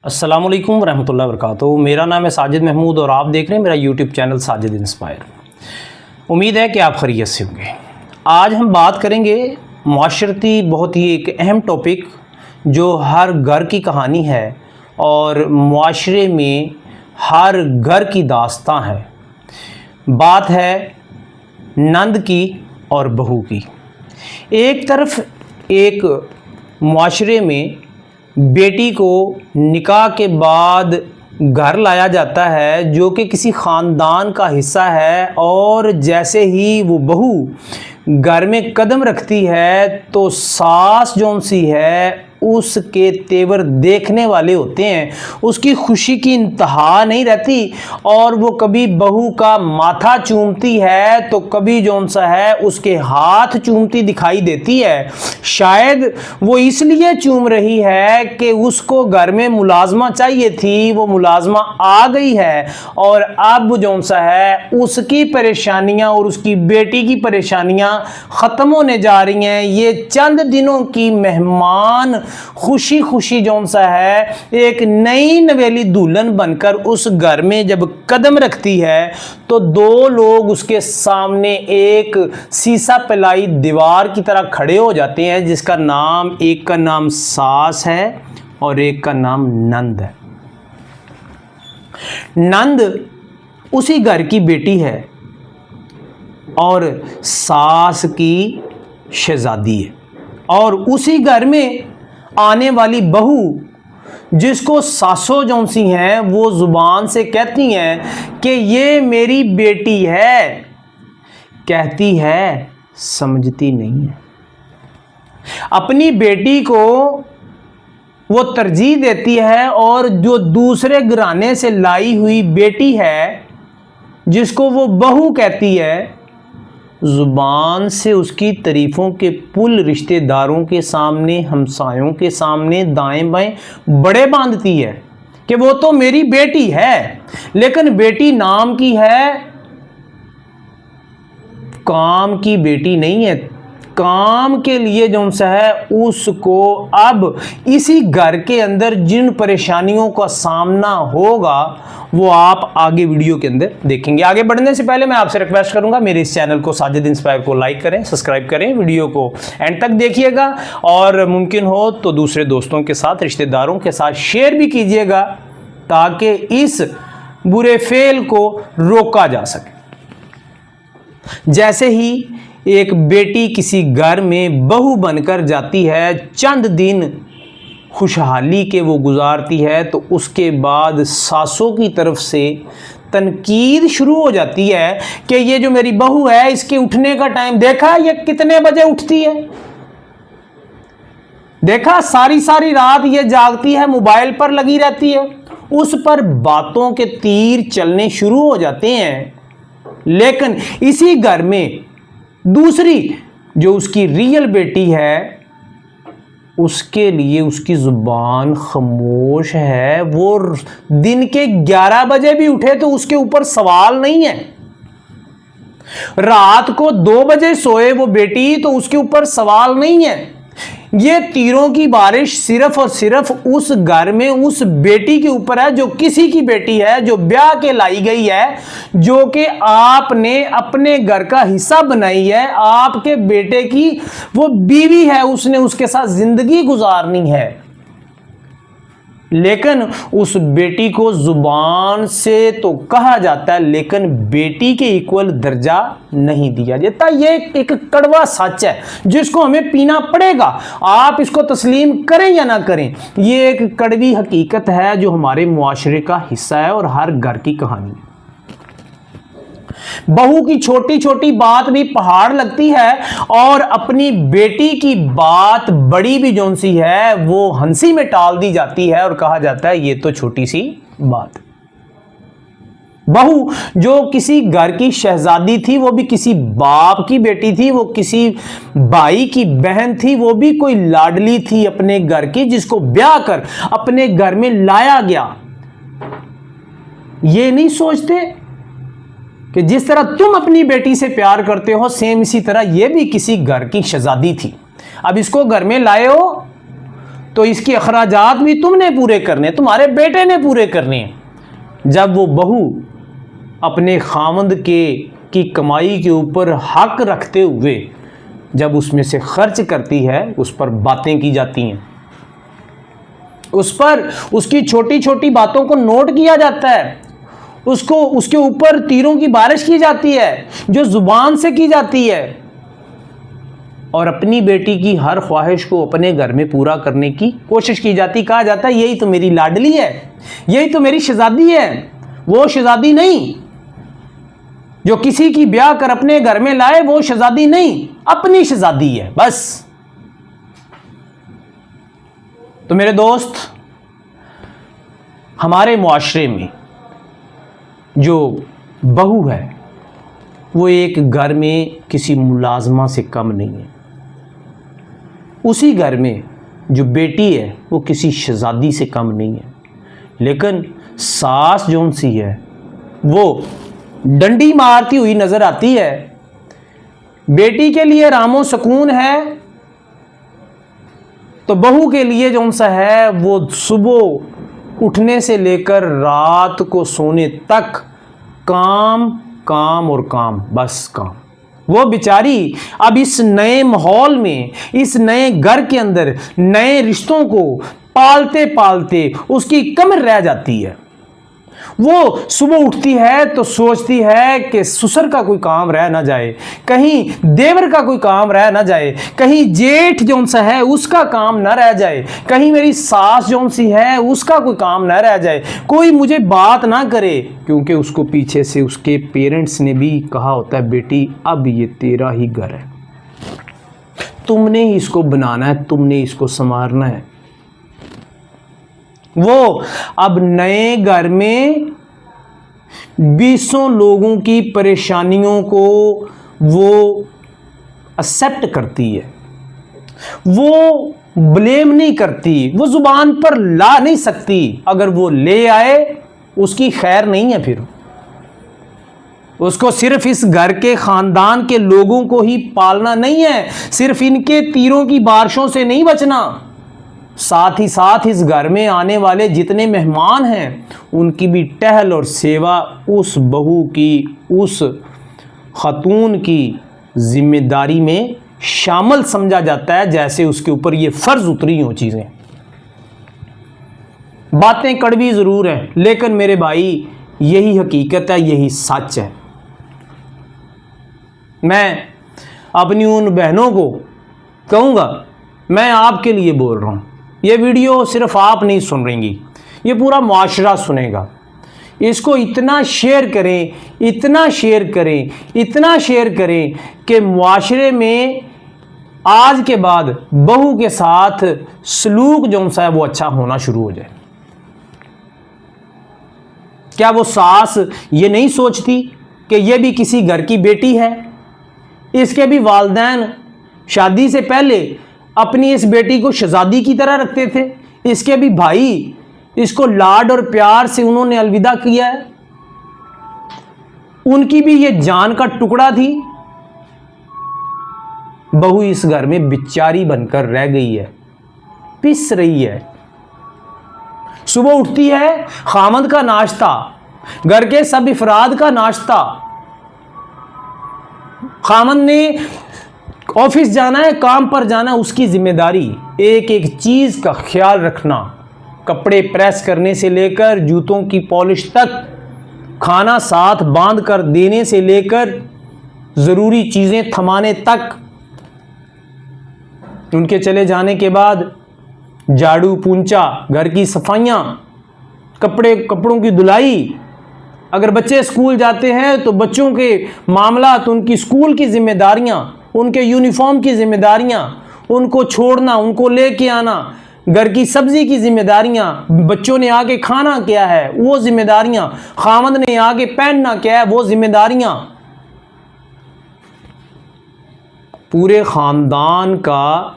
अस्सलामुअलैकुम रहमतुल्लाहि वबरकातुहू। मेरा नाम है साजिद महमूद और आप देख रहे हैं मेरा यूट्यूब चैनल साजिद इंस्पायर। उम्मीद है कि आप खैरियत से होंगे। आज हम बात करेंगे माशरती बहुत ही एक अहम टॉपिक जो हर घर की कहानी है और माशरे में हर घर की दास्तां है। बात है नंद की और बहू की। एक तरफ एक माशरे में बेटी को निकाह के बाद घर लाया जाता है जो कि किसी ख़ानदान का हिस्सा है, और जैसे ही वो बहू घर में कदम रखती है तो सास जौन सी है उसके तेवर देखने वाले होते हैं। उसकी खुशी की इंतहा नहीं रहती और वो कभी बहू का माथा चूमती है तो कभी जौन सा है उसके हाथ चूमती दिखाई देती है। शायद वो इसलिए चूम रही है कि उसको घर में मुलाजमा चाहिए थी, वो मुलाजमा आ गई है और अब जौन सा है उसकी परेशानियां और उसकी बेटी की परेशानियां ख़त्म होने जा रही हैं। ये चंद दिनों की मेहमान खुशी खुशी जौन सा है एक नई नवेली दुल्हन बनकर उस घर में जब कदम रखती है तो दो लोग उसके सामने एक शीशा पिलाई दीवार की तरह खड़े हो जाते हैं, जिसका नाम, एक का नाम सास है और एक का नाम नंद है। नंद उसी घर की बेटी है और सास की शहजादी है, और उसी घर में आने वाली बहू जिसको सासो जौन सी हैं वो जुबान से कहती हैं कि ये मेरी बेटी है, कहती है समझती नहीं है। अपनी बेटी को वो तरजीह देती है और जो दूसरे घराने से लाई हुई बेटी है जिसको वो बहू कहती है, जुबान से उसकी तारीफ़ों के पुल रिश्तेदारों के सामने, हमसायों के सामने दाएं बाएं बड़े बांधती है कि वो तो मेरी बेटी है, लेकिन बेटी नाम की है, काम की बेटी नहीं है। काम के लिए जो है उसको अब इसी घर के अंदर जिन परेशानियों का सामना होगा वो आप आगे वीडियो के अंदर देखेंगे। आगे बढ़ने से पहले मैं आपसे रिक्वेस्ट करूंगा मेरे इस चैनल को साजिद इंस्पायर को लाइक करें, सब्सक्राइब करें, वीडियो को एंड तक देखिएगा और मुमकिन हो तो दूसरे दोस्तों के साथ, रिश्तेदारों के साथ शेयर भी कीजिएगा ताकि इस बुरे फेल को रोका जा सके। जैसे ही एक बेटी किसी घर में बहू बनकर जाती है, चंद दिन खुशहाली के वो गुजारती है तो उसके बाद सासों की तरफ से तनकीद शुरू हो जाती है कि ये जो मेरी बहू है इसके उठने का टाइम देखा, ये कितने बजे उठती है, देखा सारी सारी रात ये जागती है, मोबाइल पर लगी रहती है। उस पर बातों के तीर चलने शुरू हो जाते हैं। लेकिन इसी घर में दूसरी जो उसकी रियल बेटी है उसके लिए उसकी जुबान खामोश है। वो दिन के 11 बजे भी उठे तो उसके ऊपर सवाल नहीं है, रात को 2 बजे सोए वो बेटी तो उसके ऊपर सवाल नहीं है। ये तीरों की बारिश सिर्फ और सिर्फ उस घर में उस बेटी के ऊपर है जो किसी की बेटी है, जो ब्याह के लाई गई है, जो कि आपने अपने घर का हिस्सा बनाई है, आपके बेटे की वो बीवी है, उसने उसके साथ जिंदगी गुजारनी है। लेकिन उस बेटी को जुबान से तो कहा जाता है लेकिन बेटी के इक्वल दर्जा नहीं दिया जाता। ये एक कड़वा सच है जिसको हमें पीना पड़ेगा, आप इसको तस्लीम करें या ना करें। ये एक कड़वी हकीकत है जो हमारे मुआशरे का हिस्सा है और हर घर की कहानी है। बहू की छोटी छोटी बात भी पहाड़ लगती है और अपनी बेटी की बात बड़ी भी जौन सी है वो हंसी में टाल दी जाती है और कहा जाता है ये तो छोटी सी बात। बहू जो किसी घर की शहजादी थी वो भी किसी बाप की बेटी थी, वो किसी भाई की बहन थी, वो भी कोई लाडली थी अपने घर की जिसको ब्याह कर अपने घर में लाया गया। ये नहीं सोचते कि जिस तरह तुम अपनी बेटी से प्यार करते हो सेम इसी तरह ये भी किसी घर की शहजादी थी। अब इसको घर में लाए हो तो इसके अखराजात भी तुमने पूरे करने, तुम्हारे बेटे ने पूरे करने। जब वो बहू अपने खामंद की कमाई के ऊपर हक रखते हुए जब उसमें से खर्च करती है, उस पर बातें की जाती हैं, उस पर उसकी छोटी छोटी बातों को नोट किया जाता है, उसको उसके ऊपर तीरों की बारिश की जाती है जो जुबान से की जाती है, और अपनी बेटी की हर ख्वाहिश को अपने घर में पूरा करने की कोशिश की जाती। कहा जाता है यही तो मेरी लाडली है, यही तो मेरी शहजादी है। वो शहजादी नहीं जो किसी की ब्याह कर अपने घर में लाए, वो शहजादी नहीं, अपनी शहजादी है बस। तो मेरे दोस्त, हमारे मुआशरे में जो बहू है वो एक घर में किसी मुलाजमा से कम नहीं है। उसी घर में जो बेटी है वो किसी शहजादी से कम नहीं है। लेकिन सास जौन सी है वो डंडी मारती हुई नजर आती है। बेटी के लिए रामो सुकून है तो बहू के लिए जौन सा है वो सुबह उठने से लेकर रात को सोने तक काम काम और काम, बस काम। वो बेचारी अब इस नए माहौल में, इस नए घर के अंदर नए रिश्तों को पालते पालते उसकी कमर रह जाती है। वो सुबह उठती है तो सोचती है कि ससुर का कोई काम रह ना जाए, कहीं देवर का कोई काम रह ना जाए, कहीं जेठ जौन सा है उसका काम ना रह जाए, कहीं मेरी सास जौन सी है उसका कोई काम ना रह जाए, कोई मुझे बात ना करे। क्योंकि उसको पीछे से उसके पेरेंट्स ने भी कहा होता है बेटी अब ये तेरा ही घर है, तुमने ही इसको बनाना है, तुमने इसको संवारना है। वो अब नए घर में 20 लोगों की परेशानियों को वो एक्सेप्ट करती है, वो ब्लेम नहीं करती, वो जुबान पर ला नहीं सकती। अगर वो ले आए उसकी खैर नहीं है, फिर उसको सिर्फ इस घर के खानदान के लोगों को ही पालना नहीं है, सिर्फ इनके तीरों की बारिशों से नहीं बचना, साथ ही साथ इस घर में आने वाले जितने मेहमान हैं उनकी भी टहल और सेवा उस बहू की, उस खातून की जिम्मेदारी में शामिल समझा जाता है, जैसे उसके ऊपर ये फर्ज उतरी हो चीजें। बातें कड़वी जरूर हैं, लेकिन मेरे भाई यही हकीकत है, यही सच है। मैं अपनी उन बहनों को कहूँगा, मैं आपके लिए बोल रहा हूँ, ये वीडियो सिर्फ आप नहीं सुन रही, ये पूरा मुआशरा सुनेगा। इसको इतना शेयर करें, इतना शेयर करें, इतना शेयर करें कि मुआशरे में आज के बाद बहू के साथ सलूक जो सा है वो अच्छा होना शुरू हो जाए। क्या वो सास ये नहीं सोचती कि ये भी किसी घर की बेटी है? इसके भी वालिदैन शादी से पहले अपनी इस बेटी को शहजादी की तरह रखते थे, इसके भी भाई इसको लाड और प्यार से उन्होंने अलविदा किया है, उनकी भी ये जान का टुकड़ा थी। बहू इस घर में बिचारी बनकर रह गई है, पिस रही है। सुबह उठती है, खामद का नाश्ता, घर के सब इफराद का नाश्ता, खामद ने ऑफिस जाना है, काम पर जाना, उसकी जिम्मेदारी एक एक चीज का ख्याल रखना, कपड़े प्रेस करने से लेकर जूतों की पॉलिश तक, खाना साथ बांध कर देने से लेकर जरूरी चीजें थमाने तक, उनके चले जाने के बाद झाड़ू पूंछा, घर की सफाइयां, कपड़ों की धुलाई, अगर बच्चे स्कूल जाते हैं तो बच्चों के मामला, तो उनकी स्कूल की जिम्मेदारियां, उनके यूनिफॉर्म की जिम्मेदारियां, उनको छोड़ना, उनको लेके आना, घर की सब्जी की जिम्मेदारियां, बच्चों ने आगे खाना क्या है वो जिम्मेदारियां, खामद ने आगे पहनना क्या है वो जिम्मेदारियां, पूरे खानदान का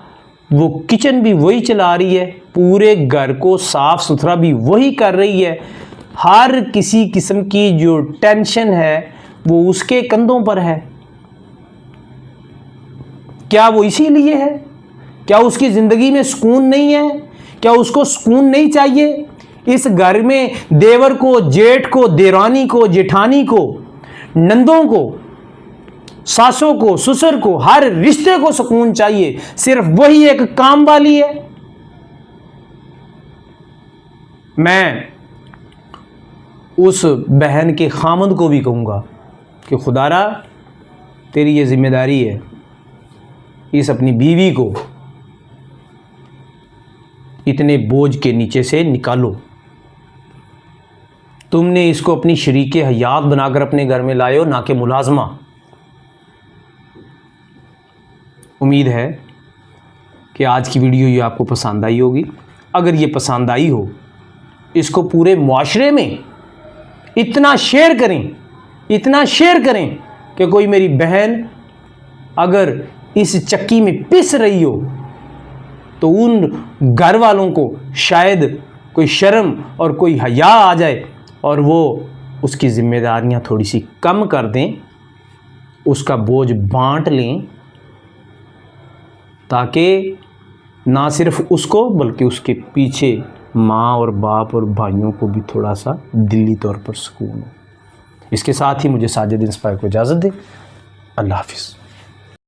वो किचन भी वही चला रही है, पूरे घर को साफ सुथरा भी वही कर रही है। हर किसी किस्म की जो टेंशन है वो उसके कंधों पर है। क्या वो इसीलिए है? क्या उसकी जिंदगी में सुकून नहीं है? क्या उसको सुकून नहीं चाहिए? इस घर में देवर को, जेठ को, देरानी को, जेठानी को, नंदों को, सासों को, ससुर को, हर रिश्ते को सुकून चाहिए। सिर्फ वही एक काम वाली है। मैं उस बहन के खामद को भी कहूँगा कि खुदारा तेरी ये जिम्मेदारी है, इस अपनी बीवी को इतने बोझ के नीचे से निकालो। तुमने इसको अपनी शरीके हयात बनाकर अपने घर में लाए हो, ना कि मुलाजमा। उम्मीद है कि आज की वीडियो ये आपको पसंद आई होगी। अगर ये पसंद आई हो, इसको पूरे मुआशरे में इतना शेयर करें, इतना शेयर करें कि कोई मेरी बहन अगर इस चक्की में पिस रही हो तो उन घर वालों को शायद कोई शर्म और कोई हया आ जाए और वो उसकी जिम्मेदारियां थोड़ी सी कम कर दें, उसका बोझ बांट लें, ताकि ना सिर्फ उसको बल्कि उसके पीछे माँ और बाप और भाइयों को भी थोड़ा सा दिली तौर पर सुकून हो। इसके साथ ही मुझे साजिद इंस्पायर को इजाज़त दे। अल्लाह हाफिज़।